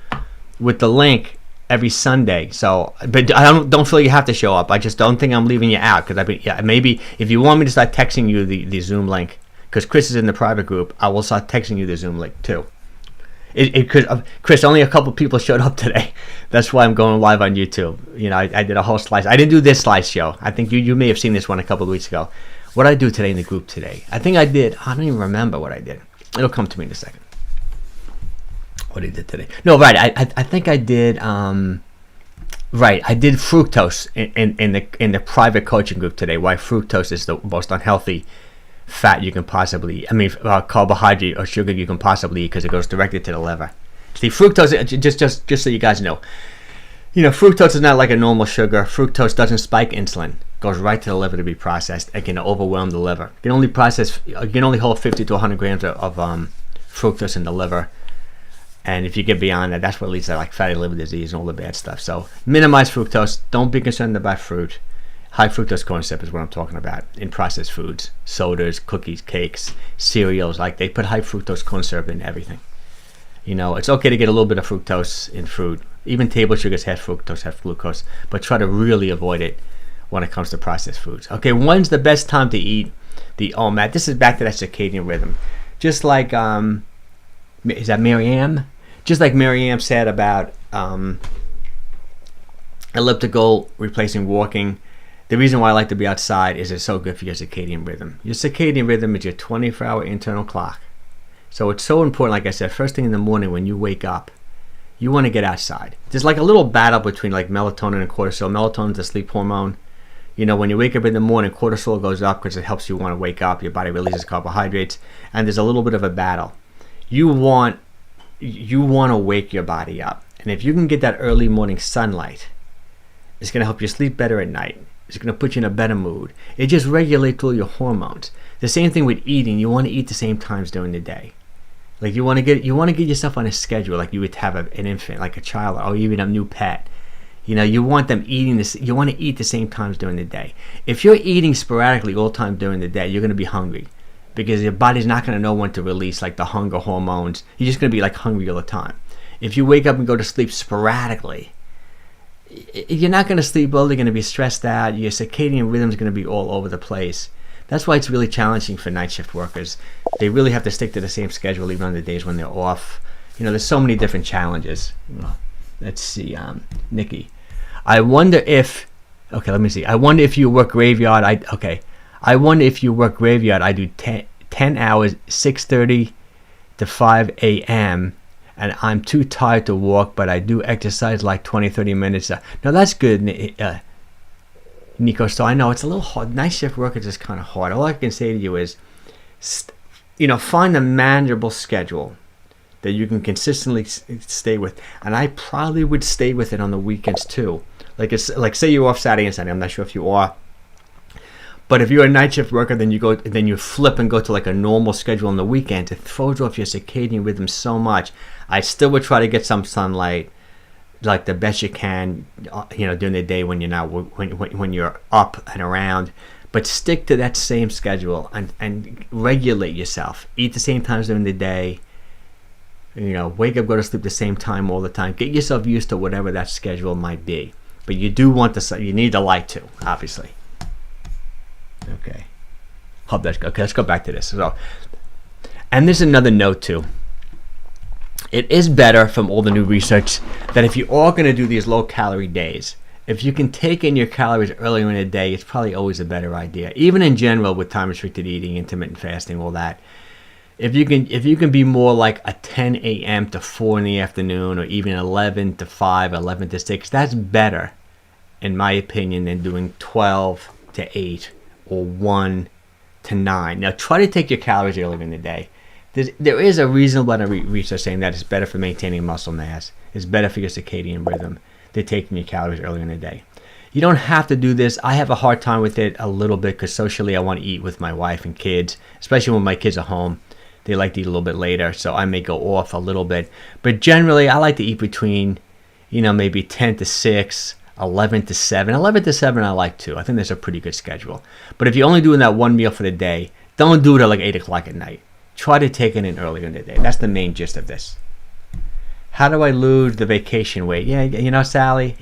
with the link every Sunday. So, but I don't feel you have to show up. I just don't think I'm leaving you out, because maybe if you want me to start texting you the Zoom link, because Chris is in the private group, I will start texting you the Zoom link too. Chris, only a couple people showed up today. That's why I'm going live on YouTube. You know, I did a whole slice. I didn't do this slideshow. I think you may have seen this one a couple of weeks ago. What did I do today in the group today? I think I don't even remember what I did. It'll come to me in a second. What I did today? No, right. I think I did. Right, I did fructose in the private coaching group today. Why fructose is the most unhealthy fat you can possibly eat. I mean, carbohydrate or sugar you can possibly eat, because it goes directly to the liver. See, fructose, just so you guys know, fructose is not like a normal sugar. Fructose doesn't spike insulin. It goes right to the liver to be processed. It can overwhelm the liver. You can only hold 50 to 100 grams of fructose in the liver. And if you get beyond that, that's what leads to like fatty liver disease and all the bad stuff. So minimize fructose. Don't be concerned about fruit. High fructose corn syrup is what I'm talking about in processed foods, sodas, cookies, cakes, cereals. Like, they put high fructose corn syrup in everything. It's okay to get a little bit of fructose in fruit. Even table sugars have fructose, have glucose, but try to really avoid it when it comes to processed foods. Okay, when's the best time to eat the OMAD? This is back to that circadian rhythm. Just like, is that Marianne? Just like Marianne said about elliptical replacing walking. The reason why I like to be outside is it's so good for your circadian rhythm. Your circadian rhythm is your 24-hour internal clock. So it's so important, like I said, first thing in the morning when you wake up, you want to get outside. There's like a little battle between like melatonin and cortisol. Melatonin is the sleep hormone. When you wake up in the morning, cortisol goes up because it helps you want to wake up. Your body releases carbohydrates, and there's a little bit of a battle. You want to wake your body up. And if you can get that early morning sunlight, it's going to help you sleep better at night. It's going to put you in a better mood. It just regulates all your hormones. The same thing with eating. You want to eat the same times during the day. Like, you want to get yourself on a schedule, like you would have an infant, like a child, or even a new pet. You want them eating this. You want to eat the same times during the day. If you're eating sporadically all the time during the day, you're going to be hungry, because your body's not going to know when to release like the hunger hormones. You're just going to be like hungry all the time. If you wake up and go to sleep sporadically, you're not going to sleep well. You're going to be stressed out. Your circadian rhythm is going to be all over the place. That's why it's really challenging for night shift workers. They really have to stick to the same schedule even on the days when they're off. There's so many different challenges. Let's see, Nikki. I wonder if you work graveyard. I wonder if you work graveyard. I do 10 hours, 6:30 to 5 a.m., and I'm too tired to walk, but I do exercise like 20-30 minutes. No, that's good, Nico. So I know it's a little hard. Night shift work is just kind of hard. All I can say to you is, find a manageable schedule that you can consistently stay with. And I probably would stay with it on the weekends too. Like, say you're off Saturday and Sunday. I'm not sure if you are. But if you're a night shift worker, then you flip and go to like a normal schedule on the weekend. It throws off your circadian rhythm so much. I still would try to get some sunlight, like the best you can, during the day when you're not when you're up and around. But stick to that same schedule and regulate yourself. Eat the same times during the day. Wake up, go to sleep the same time all the time. Get yourself used to whatever that schedule might be. But you do want you need the light too, obviously. Okay. Let's go back to this. So, and there's another note too. It is better from all the new research that if you are going to do these low-calorie days, if you can take in your calories earlier in the day, it's probably always a better idea. Even in general with time-restricted eating, intermittent fasting, all that. If you can be more like a 10 a.m. to 4 in the afternoon, or even 11 to 5, 11 to 6, that's better, in my opinion, than doing 12 to 8 or 1 to 9. Now, try to take your calories earlier in the day. There is a reasonable amount of research saying that it's better for maintaining muscle mass. It's better for your circadian rhythm than taking your calories earlier in the day. You don't have to do this. I have a hard time with it a little bit because socially I want to eat with my wife and kids, especially when my kids are home. They like to eat a little bit later, so I may go off a little bit. But generally, I like to eat between, maybe 10 to 6, 11 to 7. 11 to 7 I like too. I think that's a pretty good schedule. But if you're only doing that one meal for the day, don't do it at like 8 o'clock at night. Try to take it in earlier in the day. That's the main gist of this. How do I lose the vacation weight? Yeah, you know, Sally,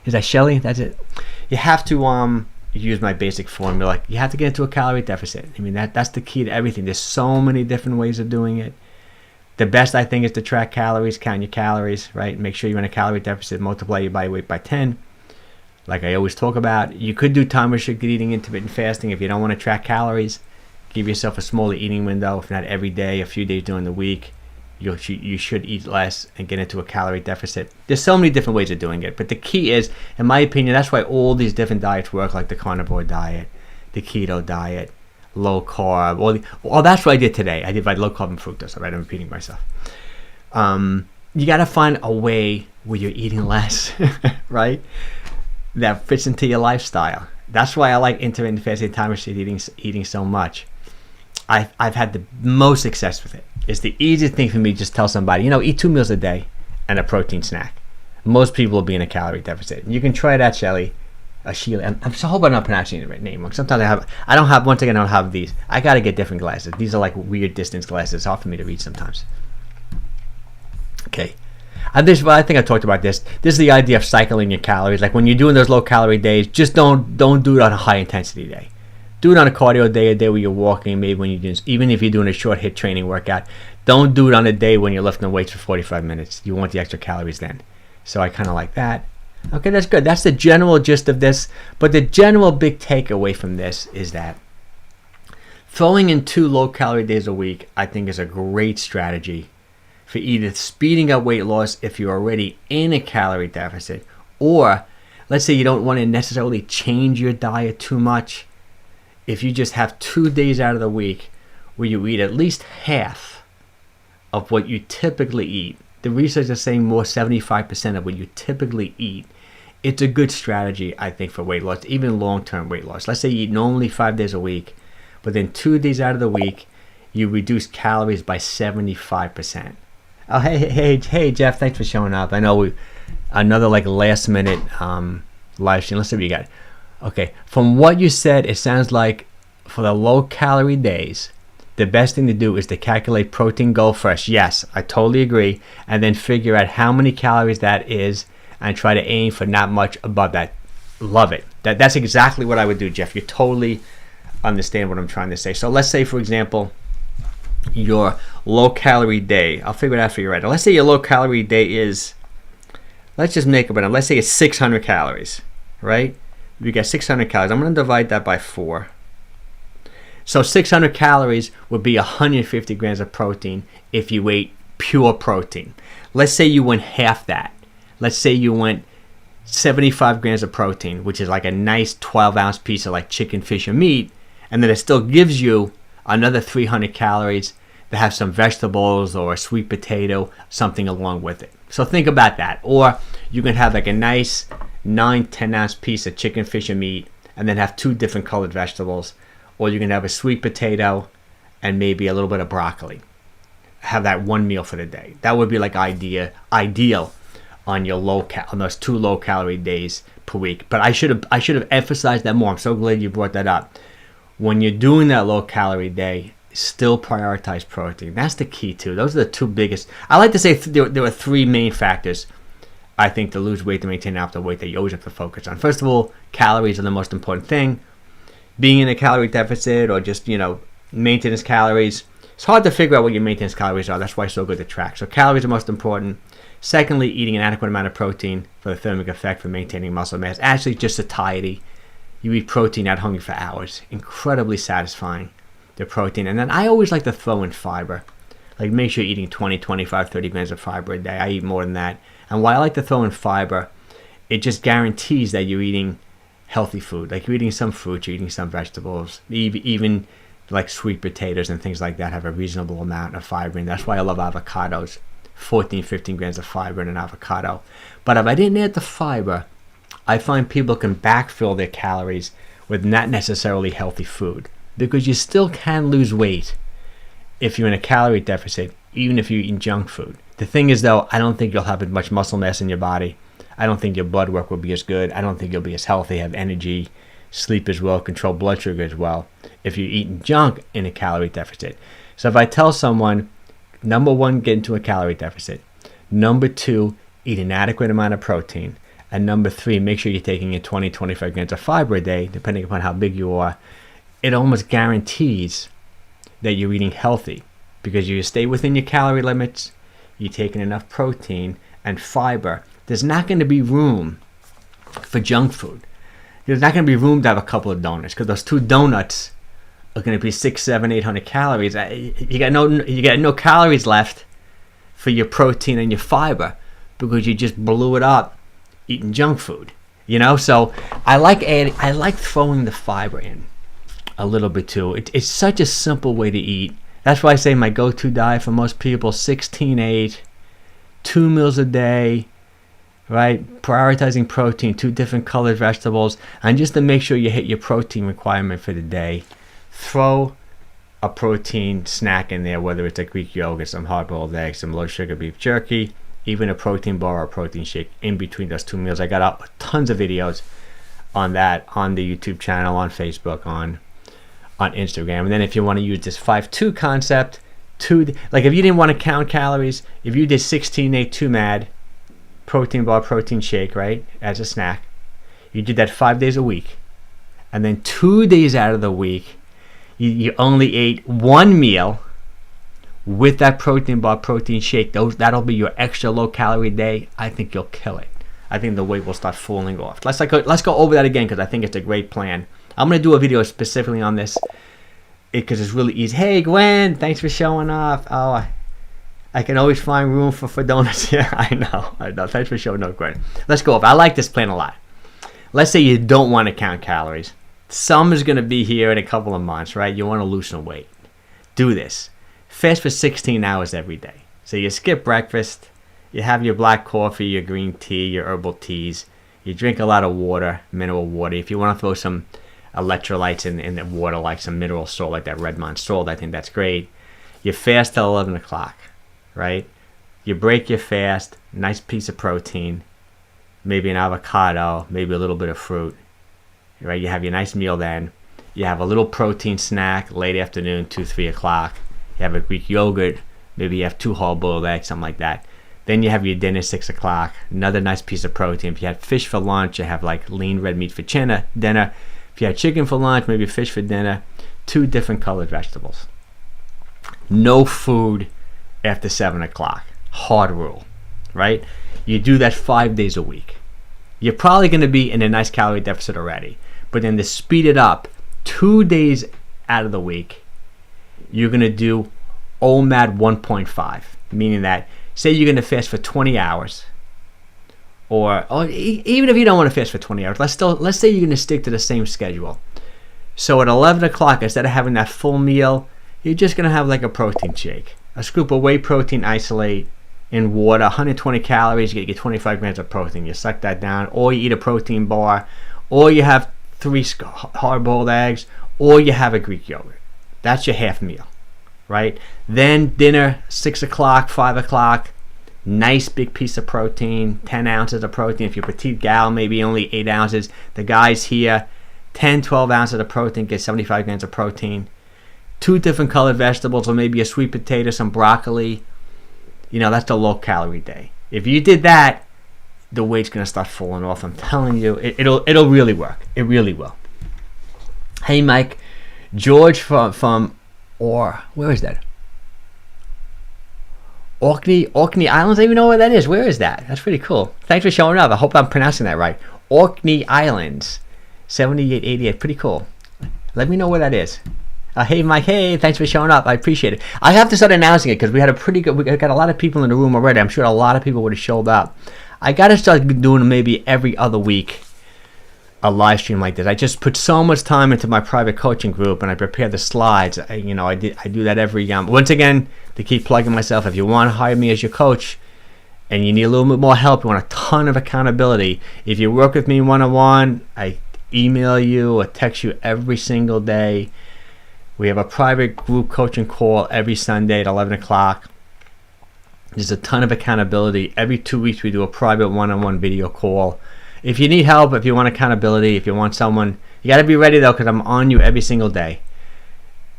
is that Shelly? That's it. You have to use my basic formula. You have to get into a calorie deficit. I mean, that's the key to everything. There's so many different ways of doing it. The best, I think, is to track calories, count your calories, right? Make sure you're in a calorie deficit, multiply your body weight by 10. Like I always talk about, you could do time restricted eating, intermittent fasting. If you don't want to track calories, give yourself a smaller eating window. If not every day, a few days during the week, you should eat less and get into a calorie deficit. There's so many different ways of doing it. But the key is, in my opinion, that's why all these different diets work, like the carnivore diet, the keto diet, low carb. That's what I did today. I did low carb and fructose. All right, I'm repeating myself. You got to find a way where you're eating less, right? That fits into your lifestyle. That's why I like intermittent fasting, time restricted eating so much. I've had the most success with it. It's the easiest thing for me to just tell somebody, eat 2 meals a day and a protein snack. Most people will be in a calorie deficit. You can try that, Shelly. Sheila. I'm so hope I'm not pronouncing the right name. Sometimes I don't have these. I got to get different glasses. These are like weird distance glasses. It's hard for me to read sometimes. Okay. I think I talked about this. This is the idea of cycling your calories. Like when you're doing those low calorie days, just don't do it on a high intensity day. Do it on a cardio day, a day where you're walking, maybe when you're doing, even if you're doing a short HIIT training workout. Don't do it on a day when you're lifting weights for 45 minutes. You want the extra calories then. So I kind of like that. Okay, that's good. That's the general gist of this. But the general big takeaway from this is that throwing in 2 low calorie days a week, I think, is a great strategy for either speeding up weight loss if you're already in a calorie deficit, or let's say you don't want to necessarily change your diet too much. If you just have 2 days out of the week where you eat at least half of what you typically eat, the research is saying more 75% of what you typically eat, it's a good strategy, I think, for weight loss, even long-term weight loss. Let's say you eat normally 5 days a week, but then 2 days out of the week, you reduce calories by 75%. Oh, hey, Jeff, thanks for showing up. I know another last minute live stream. Let's see what you got. Okay, from what you said, it sounds like for the low calorie days, the best thing to do is to calculate protein goal first. Yes, I totally agree. And then figure out how many calories that is and try to aim for not much above that. Love it. That's exactly what I would do, Jeff. You totally understand what I'm trying to say. So let's say, for example, your low calorie day. I'll figure it out for you right now. Let's say your low calorie day is, let's just make it up. Let's say it's 600 calories, right? You get 600 calories. I'm going to divide that by 4. So 600 calories would be 150 grams of protein if you ate pure protein. Let's say you went half that. Let's say you went 75 grams of protein, which is like a nice 12-ounce piece of like chicken, fish, or meat, and then it still gives you another 300 calories that have some vegetables or a sweet potato, something along with it. So think about that. Or you can have like a nice 9-10-ounce piece of chicken, fish, and meat, and then have 2 different colored vegetables. Or you can have a sweet potato and maybe a little bit of broccoli. Have that one meal for the day. That would be like ideal on your on those 2 low calorie days per week. But I should have emphasized that more. I'm so glad you brought that up. When you're doing that low calorie day, still prioritize protein. That's the key too. Those are the 2 biggest. I like to say there are 3 main factors, I think, to lose weight, to maintain optimal weight that you always have to focus on. First of all, calories are the most important thing. Being in a calorie deficit or just, maintenance calories, it's hard to figure out what your maintenance calories are. That's why it's so good to track. So calories are most important. Secondly, eating an adequate amount of protein for the thermic effect for maintaining muscle mass. Actually, just satiety. You eat protein, not hungry for hours. Incredibly satisfying, the protein. And then I always like to throw in fiber. Like make sure you're eating 20, 25, 30 grams of fiber a day. I eat more than that. And why I like to throw in fiber, it just guarantees that you're eating healthy food. Like you're eating some fruits, you're eating some vegetables, even like sweet potatoes and things like that have a reasonable amount of fiber. And that's why I love avocados. 14, 15 grams of fiber in an avocado. But if I didn't add the fiber, I find people can backfill their calories with not necessarily healthy food, because you still can lose weight if you're in a calorie deficit, even if you're eating junk food. The thing is, though, I don't think you'll have as much muscle mass in your body. I don't think your blood work will be as good. I don't think you'll be as healthy, have energy, sleep as well, control blood sugar as well if you're eating junk in a calorie deficit. So if I tell someone, number 1, get into a calorie deficit. Number 2, eat an adequate amount of protein. And number 3, make sure you're taking in 20-25 grams of fiber a day, depending upon how big you are. It almost guarantees that you're eating healthy because you stay within your calorie limits, you're taking enough protein and fiber. There's not going to be room for junk food. There's not going to be room to have a couple of donuts because those 2 donuts are going to be 600, 700, 800 calories. You got no calories left for your protein and your fiber because you just blew it up eating junk food. So I like throwing the fiber in a little bit too. It's such a simple way to eat. That's why I say my go-to diet for most people, 16-8, 2 meals a day, right? Prioritizing protein, 2 different colored vegetables, and just to make sure you hit your protein requirement for the day, throw a protein snack in there, whether it's a Greek yogurt, some hard-boiled eggs, some low-sugar beef jerky, even a protein bar or a protein shake in between those 2 meals. I got out tons of videos on that on the YouTube channel, on Facebook, on Instagram. And then if you want to use this 5-2 concept, like if you didn't want to count calories, if you did 16-8 2MAD, protein bar, protein shake, right, as a snack, you did that 5 days a week, and then 2 days out of the week, you only ate 1 meal with that protein bar, protein shake. That'll be your extra low-calorie day. I think you'll kill it. I think the weight will start falling off. Let's go over that again because I think it's a great plan. I'm going to do a video specifically on this because it's really easy. Hey, Gwen, thanks for showing up. Oh, I can always find room for donuts here. I know. Thanks for showing up, Gwen. Let's go over. I like this plan a lot. Let's say you don't want to count calories. Summer's going to be here in a couple of months, right? You want to lose some weight. Do this. Fast for 16 hours every day. So you skip breakfast. You have your black coffee, your green tea, your herbal teas. You drink a lot of water, mineral water. If you want to throw some electrolytes in the water, like some mineral salt, like that Redmond salt, I think that's great. You fast till 11 o'clock, right? You break your fast, nice piece of protein, maybe an avocado, maybe a little bit of fruit, right? You have your nice meal then. You have a little protein snack late afternoon, 2, 3 o'clock. You have a Greek yogurt, maybe you have 2 hard-boiled eggs, something like that. Then you have your dinner, 6 o'clock, another nice piece of protein. If you had fish for lunch, you have like lean red meat for dinner. If you had chicken for lunch, maybe fish for dinner, 2 different colored vegetables. No food after 7 o'clock. Hard rule, right? You do that 5 days a week. You're probably going to be in a nice calorie deficit already. But then to speed it up, 2 days out of the week, you're going to do OMAD 1.5, meaning that, say you're going to fast for 20 hours, or even if you don't want to fast for 20 hours, let's say you're going to stick to the same schedule. So at 11 o'clock, instead of having that full meal, you're just going to have like a protein shake. A scoop of whey protein isolate in water, 120 calories, you get 25 grams of protein. You suck that down, or you eat a protein bar, or you have 3 hard-boiled eggs, or you have a Greek yogurt. That's your half meal, right? Then dinner, 6 o'clock, 5 o'clock, nice big piece of protein, 10 ounces of protein. If you're petite gal, maybe only 8 ounces. The guys here, 10, 12 ounces of protein, get 75 grams of protein. 2 different colored vegetables, or maybe a sweet potato, some broccoli. That's the low-calorie day. If you did that, the weight's going to start falling off. I'm telling you, it'll really work. It really will. Hey, Mike. George from where is that? Orkney Islands? I don't even know where that is. Where is that? That's pretty cool. Thanks for showing up. I hope I'm pronouncing that right. Orkney Islands, 7888. Pretty cool. Let me know where that is. Hey, Mike. Hey, thanks for showing up. I appreciate it. I have to start announcing it because we got a lot of people in the room already. I'm sure a lot of people would have showed up. I got to start doing maybe every other week a live stream like this. I just put so much time into my private coaching group, and I prepare the slides. I do that every once again, to keep plugging myself. If you want to hire me as your coach and you need a little bit more help, you want a ton of accountability, if you work with me one-on-one, I email you or text you every single day. We have a private group coaching call every Sunday at 11 o'clock. There's a ton of accountability. Every 2 weeks we do a private one-on-one video call. If you need help, if you want accountability, if you want someone, you got to be ready though, because I'm on you every single day.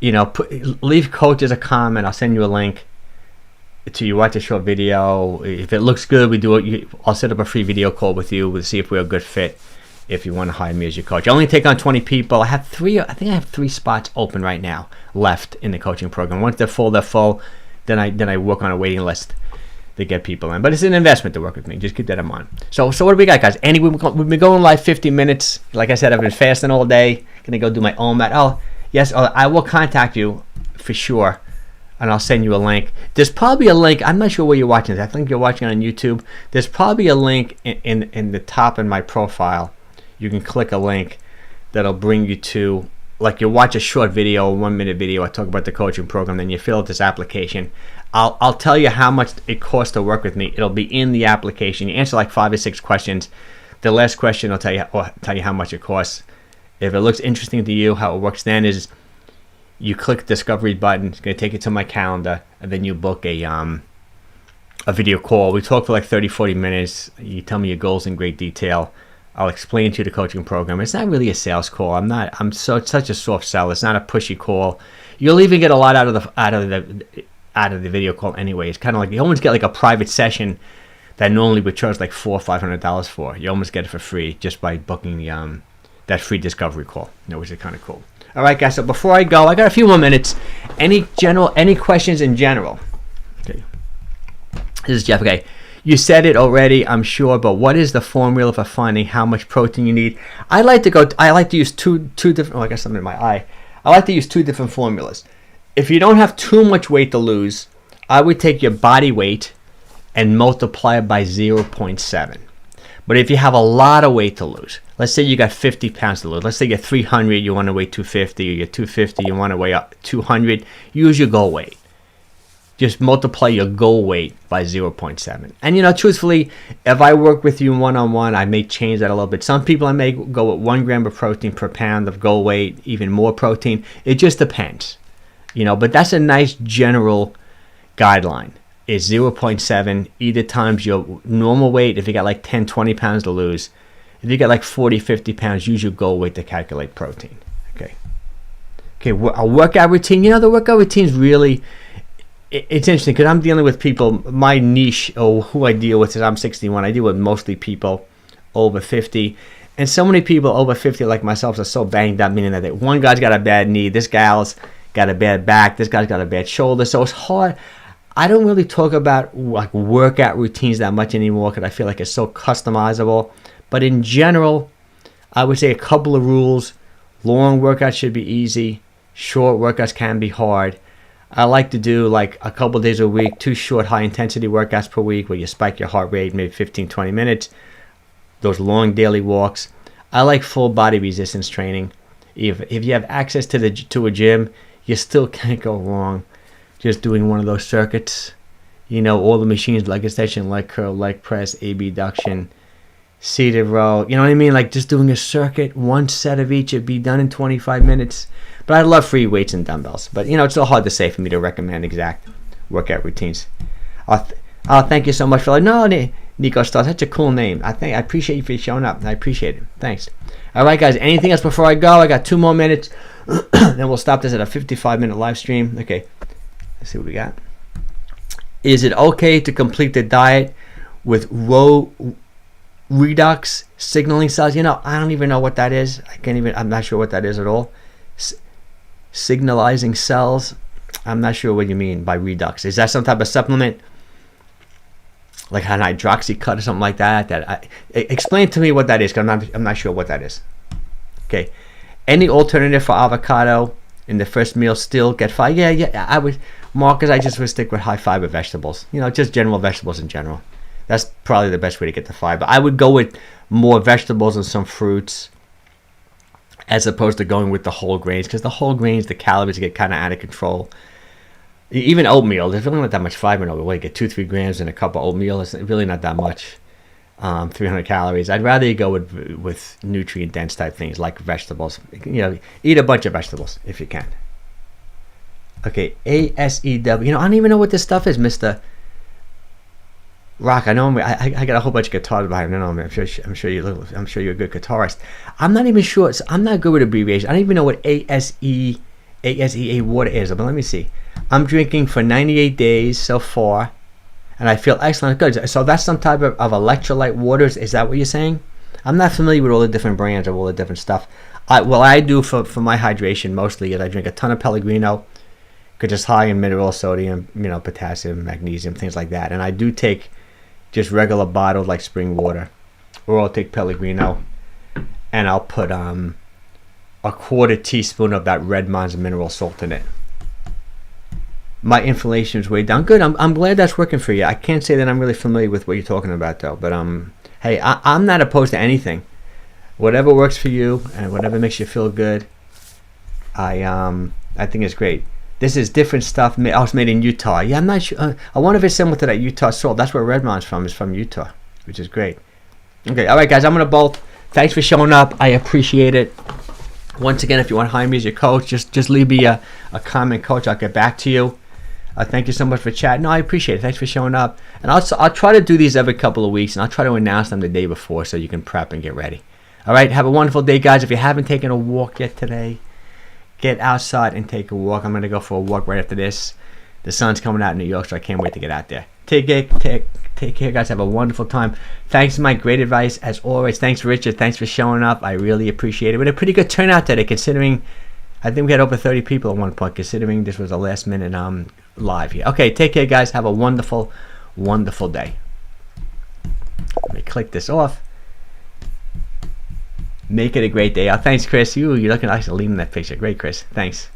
Leave coaches a comment. I'll send you a link. to you watch a short video. If it looks good, we do it. I'll set up a free video call with you. We'll see if we're a good fit. If you want to hire me as your coach, I only take on 20 people. I think I have 3 spots open right now left in the coaching program. Once they're full, they're full. Then I work on a waiting list to get people in. But it's an investment to work with me. Just keep that in mind. So what do we got, guys? Andy, we've been going live 50 minutes. Like I said, I've been fasting all day. Gonna go do my own mat. Oh, yes. I will contact you for sure, and I'll send you a link. There's probably a link. I'm not sure where you're watching this. I think you're watching on YouTube. There's probably a link in the top in my profile. You can click a link that'll bring you to, like, you watch a short video, a 1-minute video. I talk about the coaching program. Then you fill out this application. I'll tell you how much it costs to work with me. It'll be in the application. You answer like 5 or 6 questions. The last question will tell you how much it costs. If it looks interesting to you, how it works then is you click the discovery button. It's going to take you to my calendar, and then you book a video call. We talk for like 30-40 minutes. You tell me your goals in great detail. I'll explain to you the coaching program. It's not really a sales call. I'm such a soft seller. It's not a pushy call. You'll even get a lot out of the video call anyway. It's kind of like you almost get like a private session that normally would charge like $400 or $500 for. You almost get it for free just by booking the that free discovery call, which is kind of cool. All right, guys. So before I go, I got a few more minutes. Any questions in general? Okay. This is Jeff. Okay. You said it already, I'm sure, but what is the formula for finding how much protein you need? I like to use two different. Oh, I got something in my eye. I like to use 2 different formulas. If you don't have too much weight to lose, I would take your body weight and multiply it by 0.7. But if you have a lot of weight to lose, let's say you got 50 pounds to lose. Let's say you're 300, you want to weigh 250, or you're 250, you want to weigh up 200. Use your goal weight. Just multiply your goal weight by 0.7. And truthfully, if I work with you one-on-one, I may change that a little bit. Some people I may go with 1 gram of protein per pound of goal weight, even more protein. It just depends. But that's a nice general guideline. Is 0.7 either times your normal weight if you got like 10, 20 pounds to lose. If you got like 40, 50 pounds, use your goal weight to calculate protein. Okay, a workout routine. The workout routine is really... It's interesting because I'm dealing with people. My niche, or who I deal with, is I'm 61. I deal with mostly people over 50, and so many people over 50 like myself are so banged up, meaning that one guy's got a bad knee, this gal's got a bad back, this guy's got a bad shoulder. So it's hard. I don't really talk about like workout routines that much anymore because I feel like it's so customizable. But in general, I would say a couple of rules. Long workouts should be easy. Short workouts can be hard. I like to do like a couple days a week, 2 short high-intensity workouts per week where you spike your heart rate maybe 15, 20 minutes. Those long daily walks. I like full body resistance training. If you have access to a gym, you still can't go wrong just doing one of those circuits. All the machines, leg extension, leg curl, leg press, abduction, seated row. You know what I mean? Like just doing a circuit, 1 set of each, it'd be done in 25 minutes. But I love free weights and dumbbells. But, it's still hard to say for me to recommend exact workout routines. Thank you so much for Nico Star. Such a cool name. I appreciate you for showing up. I appreciate it. Thanks. All right, guys. Anything else before I go? I got 2 more minutes. Then we'll stop this at a 55-minute live stream. Okay. Let's see what we got. Is it okay to complete the diet with low redox signaling cells? I don't even know what that is. I'm not sure what that is at all. Signalizing cells. I'm not sure what you mean by redox. Is that some type of supplement, like an hydroxycut or something like that? Explain to me what that is, because I'm not sure what that is. Okay. Any alternative for avocado in the first meal still get fiber? Yeah. I would, Marcus. I just would stick with high fiber vegetables. Just general vegetables in general. That's probably the best way to get the fiber. I would go with more vegetables and some fruits, as opposed to going with the whole grains, because the whole grains, the calories get kind of out of control. Even oatmeal, there's really not that much fiber in oatmeal. You get 2-3 grams in a cup of oatmeal. It's really not that much. 300 calories. I'd rather you go with nutrient dense type things like vegetables. Eat a bunch of vegetables if you can. Okay, ASEW. I don't even know what this stuff is, Mr. Rock. I know I got a whole bunch of guitars behind me. I'm sure you're a good guitarist. I'm not even sure. I'm not good with abbreviation. I don't even know what ASEA water is. But let me see. I'm drinking for 98 days so far. and I feel excellent. Good. So that's some type of electrolyte waters. Is that what you're saying? I'm not familiar with all the different brands of all the different stuff. What I do for my hydration mostly is I drink a ton of Pellegrino, because it's high in mineral, sodium, potassium, magnesium, things like that. And I do take just regular bottled like spring water, or I'll take Pellegrino, and I'll put a quarter teaspoon of that Red Mond's mineral salt in it. My inflammation is way down. Good. I'm glad that's working for you. I can't say that I'm really familiar with what you're talking about though. But hey, I'm not opposed to anything. Whatever works for you and whatever makes you feel good, I think it's great. This is different stuff. I was made in Utah. Yeah, I'm not sure. I wonder if it's similar to that Utah salt. That's where Red Mond's from. It's from Utah, which is great. Okay, all right, guys. I'm gonna bolt. Thanks for showing up. I appreciate it. Once again, if you want to hire me as your coach, just leave me a comment, coach. I'll get back to you. Thank you so much for chatting. No, I appreciate it. Thanks for showing up. And I'll try to do these every couple of weeks, and I'll try to announce them the day before so you can prep and get ready. All right, have a wonderful day, guys. If you haven't taken a walk yet today, get outside and take a walk. I'm going to go for a walk right after this. The sun's coming out in New York, so I can't wait to get out there. Take care, guys. Have a wonderful time. Thanks for my great advice, as always. Thanks, Richard. Thanks for showing up. I really appreciate it. We had a pretty good turnout today, considering I think we had over 30 people at one point, considering this was a last minute live here. Okay, take care, guys. Have a wonderful, wonderful day. Let me click this off. Make it a great day. Thanks, Chris. You're looking nice leaning that picture. Great, Chris. Thanks.